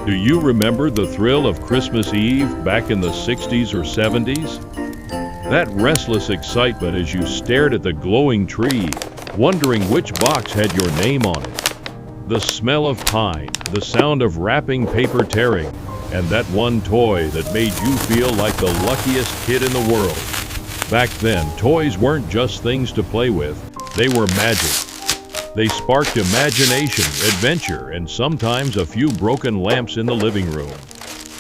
Do you remember the thrill of Christmas Eve back in the 60s or 70s? That restless excitement as you stared at the glowing tree, wondering which box had your name on it. The smell of pine, the sound of wrapping paper tearing, and that one toy that made you feel like the luckiest kid in the world. Back then, toys weren't just things to play with, they were magic. They sparked imagination, adventure, and sometimes a few broken lamps in the living room.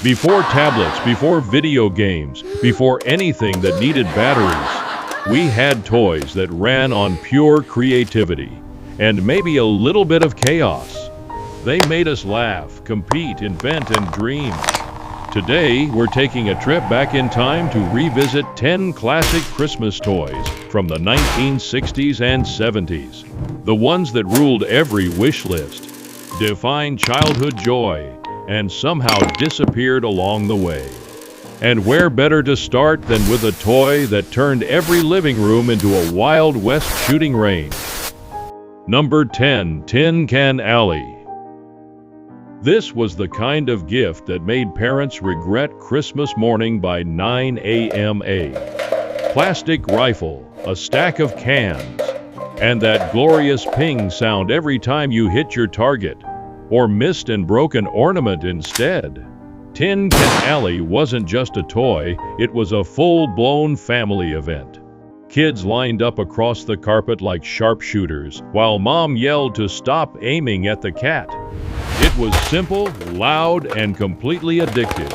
Before tablets, before video games, before anything that needed batteries, we had toys that ran on pure creativity and maybe a little bit of chaos. They made us laugh, compete, invent, and dream. Today, we're taking a trip back in time to revisit 10 classic Christmas toys from the 1960s and 70s. The ones that ruled every wish list, defined childhood joy, and somehow disappeared along the way. And where better to start than with a toy that turned every living room into a Wild West shooting range? Number 10, Tin Can Alley. This was the kind of gift that made parents regret Christmas morning by 9 a.m. Plastic rifle, a stack of cans, and that glorious ping sound every time you hit your target, or missed and broke an ornament instead. Tin Can Alley wasn't just a toy, it was a full-blown family event. Kids lined up across the carpet like sharpshooters, while Mom yelled to stop aiming at the cat. It was simple, loud, and completely addictive.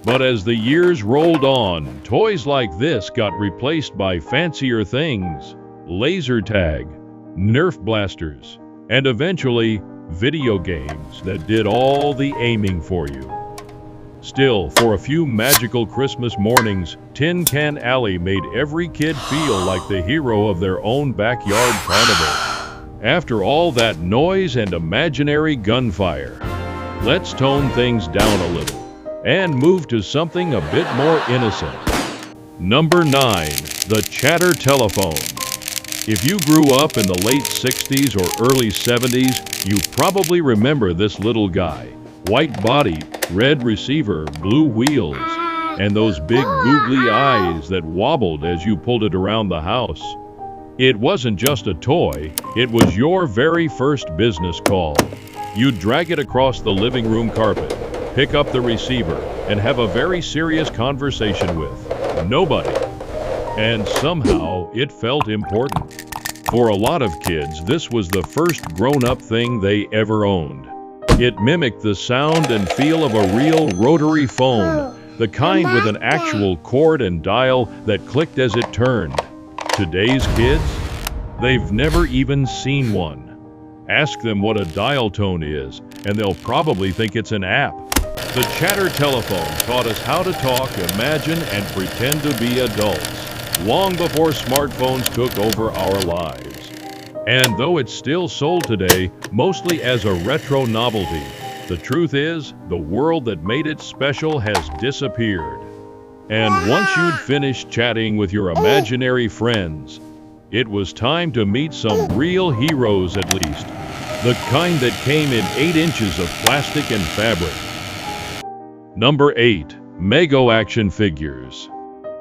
But as the years rolled on, toys like this got replaced by fancier things, laser tag, Nerf blasters, and eventually, video games that did all the aiming for you. Still, for a few magical Christmas mornings, Tin Can Alley made every kid feel like the hero of their own backyard carnival. After all that noise and imaginary gunfire, let's tone things down a little and move to something a bit more innocent. Number 9, the chatter telephone. If you grew up in the late 60s or early 70s, you probably remember this little guy. White body, red receiver, blue wheels, and those big googly eyes that wobbled as you pulled it around the house. It wasn't just a toy, it was your very first business call. You'd drag it across the living room carpet, pick up the receiver, and have a very serious conversation with nobody. And somehow, it felt important. For a lot of kids, this was the first grown-up thing they ever owned. It mimicked the sound and feel of a real rotary phone, the kind with an actual cord and dial that clicked as it turned. Today's kids? They've never even seen one. Ask them what a dial tone is, and they'll probably think it's an app. The chatter telephone taught us how to talk, imagine, and pretend to be adults, long before smartphones took over our lives. And though it's still sold today, mostly as a retro novelty, the truth is, the world that made it special has disappeared. And once you'd finished chatting with your imaginary friends, it was time to meet some real heroes at least, the kind that came in 8 inches of plastic and fabric. Number 8, Mego action figures.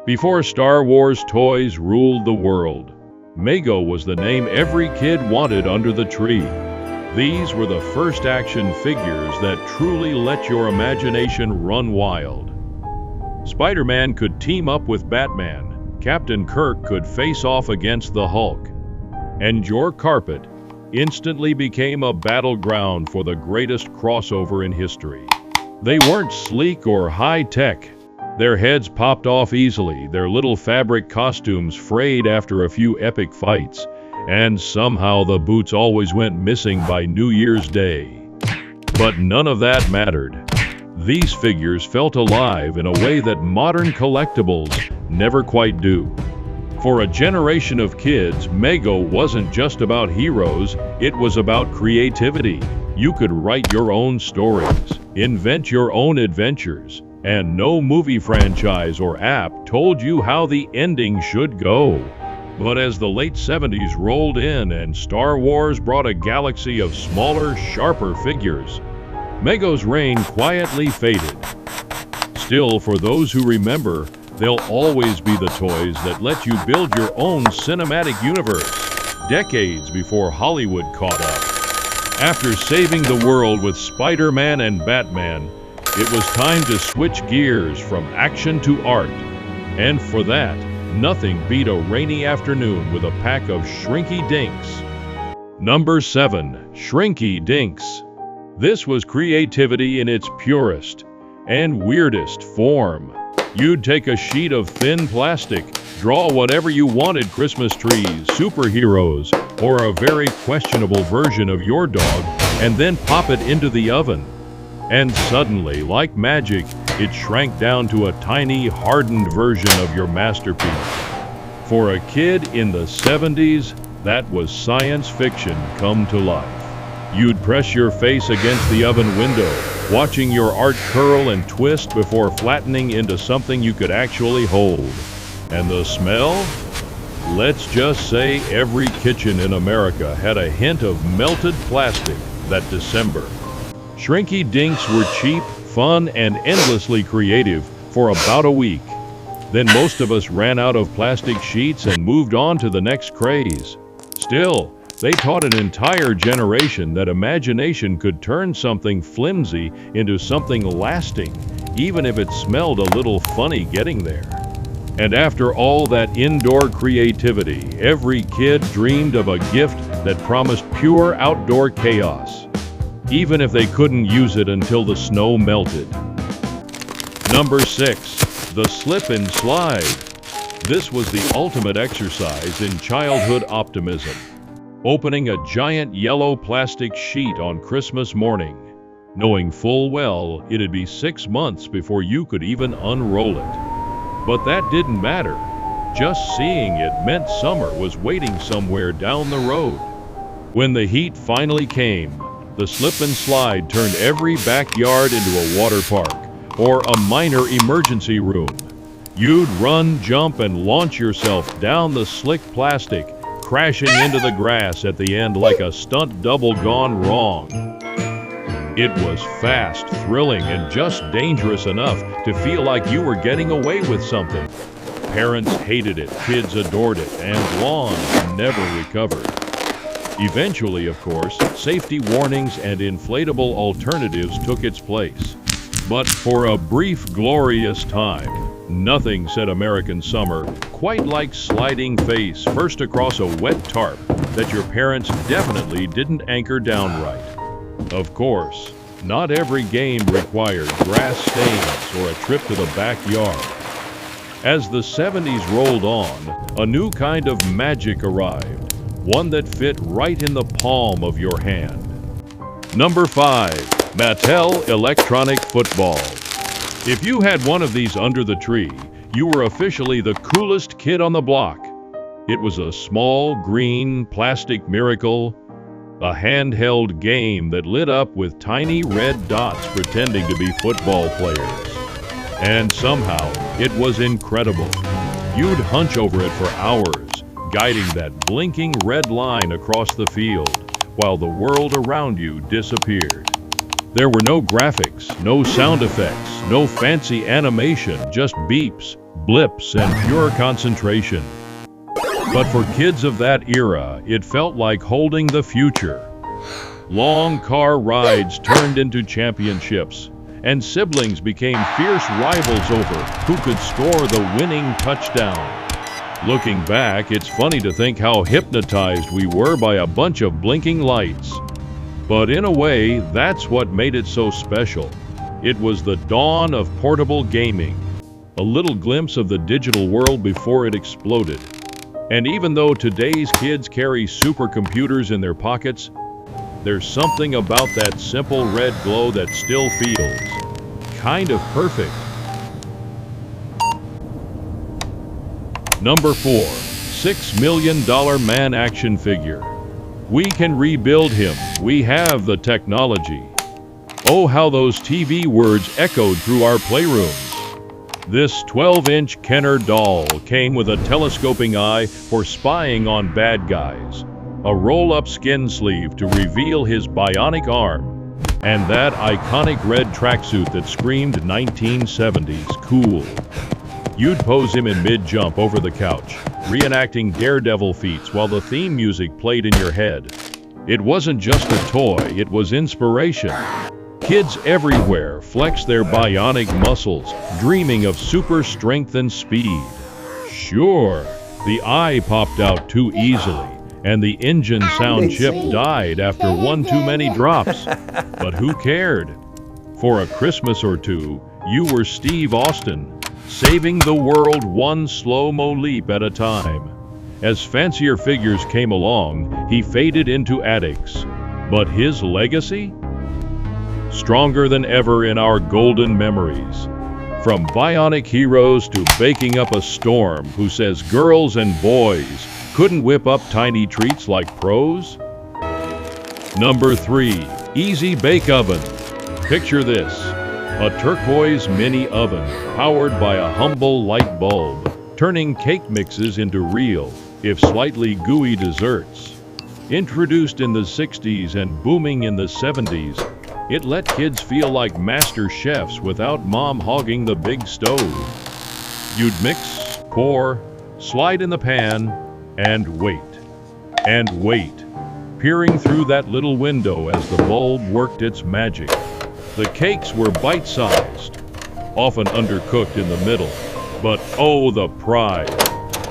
Before Star Wars toys ruled the world, Mego was the name every kid wanted under the tree. These were the first action figures that truly let your imagination run wild. Spider-Man could team up with Batman, Captain Kirk could face off against the Hulk, and your carpet instantly became a battleground for the greatest crossover in history. They weren't sleek or high-tech. Their heads popped off easily, their little fabric costumes frayed after a few epic fights, and somehow the boots always went missing by New Year's Day. But none of that mattered. These figures felt alive in a way that modern collectibles never quite do. For a generation of kids, Mego wasn't just about heroes, it was about creativity. You could write your own stories, invent your own adventures, and no movie franchise or app told you how the ending should go. But as the late 70s rolled in and Star Wars brought a galaxy of smaller, sharper figures, Mego's reign quietly faded. Still, for those who remember, they'll always be the toys that let you build your own cinematic universe, decades before Hollywood caught up. After saving the world with Spider-Man and Batman, it was time to switch gears from action to art. And for that, nothing beat a rainy afternoon with a pack of Shrinky Dinks. Number 7. Shrinky Dinks. This was creativity in its purest and weirdest form. You'd take a sheet of thin plastic, draw whatever you wanted: Christmas trees, superheroes, or a very questionable version of your dog, and then pop it into the oven. And suddenly, like magic, it shrank down to a tiny, hardened version of your masterpiece. For a kid in the 70s, that was science fiction come to life. You'd press your face against the oven window, watching your art curl and twist before flattening into something you could actually hold. And the smell? Let's just say every kitchen in America had a hint of melted plastic that December. Shrinky Dinks were cheap, fun, and endlessly creative for about a week. Then most of us ran out of plastic sheets and moved on to the next craze. Still, they taught an entire generation that imagination could turn something flimsy into something lasting, even if it smelled a little funny getting there. And after all that indoor creativity, every kid dreamed of a gift that promised pure outdoor chaos, even if they couldn't use it until the snow melted. Number 6. The Slip and Slide. This was the ultimate exercise in childhood optimism. Opening a giant yellow plastic sheet on Christmas morning, knowing full well it'd be 6 months before you could even unroll it. But that didn't matter. Just seeing it meant summer was waiting somewhere down the road. When the heat finally came, the Slip and Slide turned every backyard into a water park or a minor emergency room. You'd run, jump, and launch yourself down the slick plastic, crashing into the grass at the end like a stunt double gone wrong. It was fast, thrilling, and just dangerous enough to feel like you were getting away with something. Parents hated it, kids adored it, and lawns never recovered. Eventually, of course, safety warnings and inflatable alternatives took its place. But for a brief, glorious time, nothing said American summer quite like sliding face first across a wet tarp that your parents definitely didn't anchor down right. Of course, not every game required grass stains or a trip to the backyard. As the 70s rolled on, a new kind of magic arrived, one that fit right in the palm of your hand. Number 5. Mattel Electronic Football. If you had one of these under the tree, you were officially the coolest kid on the block. It was a small, green, plastic miracle, a handheld game that lit up with tiny red dots pretending to be football players. And somehow, it was incredible. You'd hunch over it for hours, guiding that blinking red line across the field, while the world around you disappeared. There were no graphics, no sound effects, no fancy animation, just beeps, blips, and pure concentration. But for kids of that era, it felt like holding the future. Long car rides turned into championships, and siblings became fierce rivals over who could score the winning touchdown. Looking back, it's funny to think how hypnotized we were by a bunch of blinking lights. But in a way, that's what made it so special. It was the dawn of portable gaming, a little glimpse of the digital world before it exploded. And even though today's kids carry supercomputers in their pockets, there's something about that simple red glow that still feels kind of perfect. Number 4. $6 Million Man Action Figure. We can rebuild him. We have the technology. Oh, how those TV words echoed through our playrooms. This 12-inch Kenner doll came with a telescoping eye for spying on bad guys, a roll-up skin sleeve to reveal his bionic arm, And that iconic red tracksuit that screamed 1970s cool. You'd pose him in mid-jump over the couch, reenacting daredevil feats while the theme music played in your head. It wasn't just a toy, it was inspiration. Kids everywhere flexed their bionic muscles, dreaming of super strength and speed. Sure, the eye popped out too easily, and the engine sound chip died after one too many drops. But who cared? For a Christmas or two, you were Steve Austin, saving the world one slow-mo leap at a time. As fancier figures came along, he faded into attics. But his legacy? Stronger than ever in our golden memories. From bionic heroes to baking up a storm who says girls and boys couldn't whip up tiny treats like pros? Number 3. Easy Bake Oven. Picture this. A turquoise mini oven powered by a humble light bulb, turning cake mixes into real, if slightly gooey desserts. Introduced in the 60s and booming in the 70s, it let kids feel like master chefs without mom hogging the big stove. You'd mix, pour, slide in the pan, and wait. And wait, peering through that little window as the bulb worked its magic. The cakes were bite-sized, often undercooked in the middle, but oh, the pride!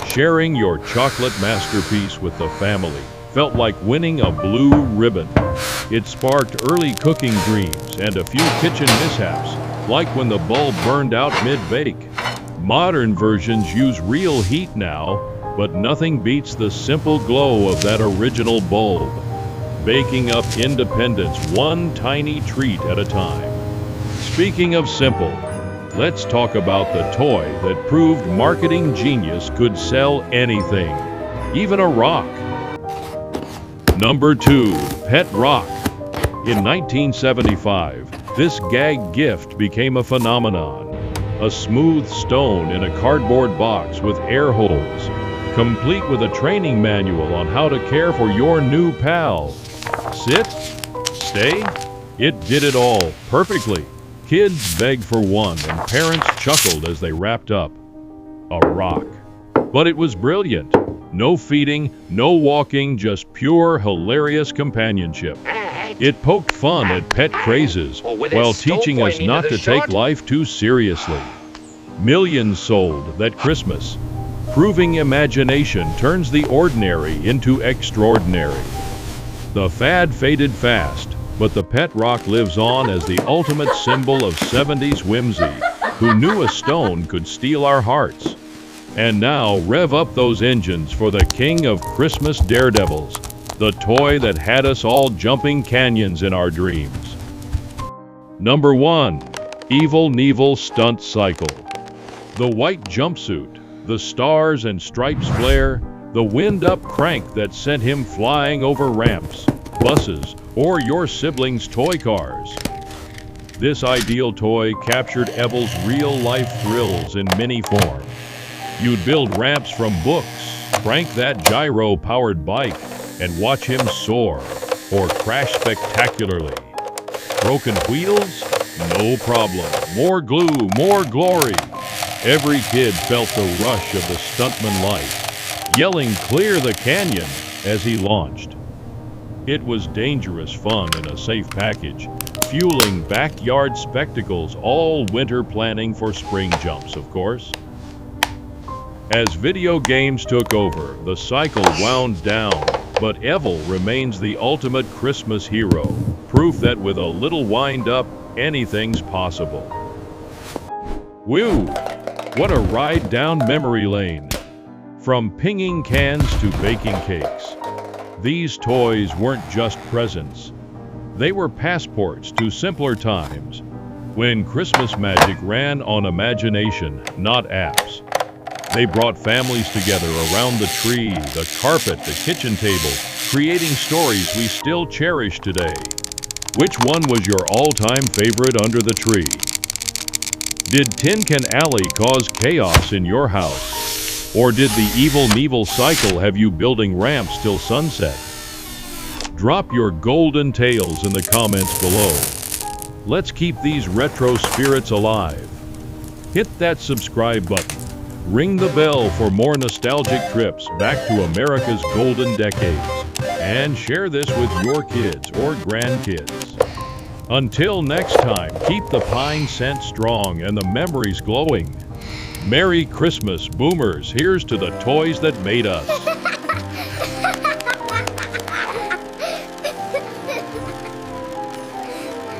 Sharing your chocolate masterpiece with the family felt like winning a blue ribbon. It sparked early cooking dreams and a few kitchen mishaps, like when the bulb burned out mid-bake. Modern versions use real heat now, but nothing beats the simple glow of that original bulb. Baking up independence one tiny treat at a time. Speaking of simple, let's talk about the toy that proved marketing genius could sell anything, even a rock. Number 2. Pet Rock. In 1975, this gag gift became a phenomenon. A smooth stone in a cardboard box with air holes, complete with a training manual on how to care for your new pal. Sit? Stay? It did it all, perfectly. Kids begged for one, and parents chuckled as they wrapped up. A rock. But it was brilliant. No feeding, no walking, just pure, hilarious companionship. It poked fun at pet crazes, while teaching us not to take life too seriously. Millions sold that Christmas, proving imagination turns the ordinary into extraordinary. The fad faded fast, but the pet rock lives on as the ultimate symbol of 70s whimsy. Who knew a stone could steal our hearts? And now, rev up those engines for the king of Christmas daredevils, the toy that had us all jumping canyons in our dreams. Number 1. Evil Knievel Stunt Cycle. The white jumpsuit, the stars and stripes flare, the wind-up crank that sent him flying over ramps, buses, or your siblings' toy cars. This ideal toy captured Evel's real-life thrills in mini form. You'd build ramps from books, crank that gyro-powered bike, and watch him soar, or crash spectacularly. Broken wheels? No problem. More glue, more glory. Every kid felt the rush of the stuntman life, yelling clear the canyon as he launched. It was dangerous fun in a safe package, fueling backyard spectacles all winter, planning for spring jumps, of course. As video games took over, the cycle wound down, but Evel remains the ultimate Christmas hero, proof that with a little wind-up, anything's possible. Whew! What a ride down memory lane! From pinging cans to baking cakes. These toys weren't just presents. They were passports to simpler times, when Christmas magic ran on imagination, not apps. They brought families together around the tree, the carpet, the kitchen table, creating stories we still cherish today. Which one was your all-time favorite under the tree? Did Tin Can Alley cause chaos in your house? Or did the Evil Knievel cycle have you building ramps till sunset? Drop your golden tales in the comments below. Let's keep these retro spirits alive. Hit that subscribe button. Ring the bell for more nostalgic trips back to America's golden decades. And share this with your kids or grandkids. Until next time, keep the pine scent strong and the memories glowing. Merry Christmas, Boomers. Here's to the toys that made us.